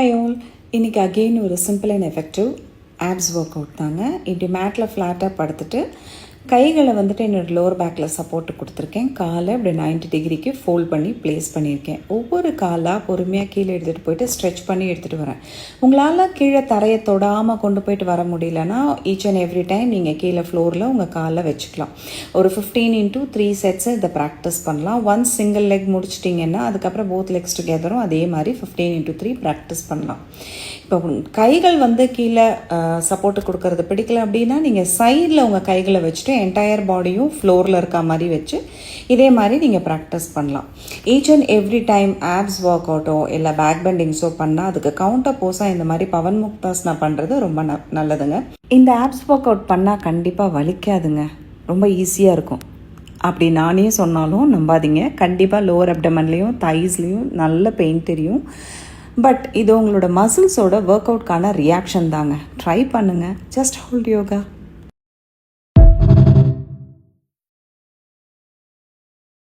Hi all, இன்றைக்கி again ஒரு simple and effective apps work out தாங்க. இப்படி மேட்டில் ஃப்ளாட்டாக படுத்துட்டு கைகளை வந்துட்டு என்னோடய லோவர் பேக்கில் சப்போர்ட்டு கொடுத்துருக்கேன். காலை இப்படி 90 டிகிரிக்கு ஃபோல்ட் பண்ணி ப்ளேஸ் பண்ணியிருக்கேன். ஒவ்வொரு காலாக பொறுமையாக கீழே எடுத்துகிட்டு போயிட்டு ஸ்ட்ரெச் பண்ணி எடுத்துகிட்டு வரேன். உங்களால் கீழே தரையை தொடாமல் கொண்டு போயிட்டு வர முடியலன்னா ஈச் அண்ட் எவ்ரி டைம் நீங்கள் கீழே ஃப்ளோரில் உங்கள் காலை வச்சுக்கலாம். ஒரு 15x3 செட்ஸை இதை ப்ராக்டிஸ் பண்ணலாம். ஒன்ஸ் சிங்கிள் லெக் முடிச்சிட்டிங்கன்னா அதுக்கப்புறம் போத் லெக்ஸ் டுகெதரும் அதே மாதிரி 15x3 ப்ராக்டிஸ் பண்ணலாம். இப்போ கைகள் வந்து கீழே சப்போர்ட்டு கொடுக்கறது பிடிக்கல அப்படின்னா நீங்கள் சைடில் உங்கள் கைகளை வச்சுட்டு என்டையர் பாடியும் ஃப்ளோரில் இருக்க மாதிரி வச்சு இதே மாதிரி நீங்கள் ப்ராக்டிஸ் பண்ணலாம். Each and every time abs work அவுட்டோ இல்லை பேக் பெண்டிங்ஸோ பண்ணால் அதுக்கு கவுண்டர் போஸாக இந்த மாதிரி பவன் முக்தாஸ்னா பண்ணுறது ரொம்ப நல்லதுங்க. இந்த ஆப்ஸ் ஒர்க் அவுட் பண்ணால் கண்டிப்பாக வலிக்காதுங்க, ரொம்ப ஈஸியாக இருக்கும். அப்படி நானே சொன்னாலும் நம்பாதீங்க, கண்டிப்பாக லோவர் அப்டமன்லேயும் தைஸ்லேயும் நல்ல பெயின் தெரியும். பட் இது உங்களோட மசில்ஸோட ஒர்க் அவுட்கான ரியாக்ஷன் தாங்க. ட்ரை பண்ணுங்கள். Just hold yoga.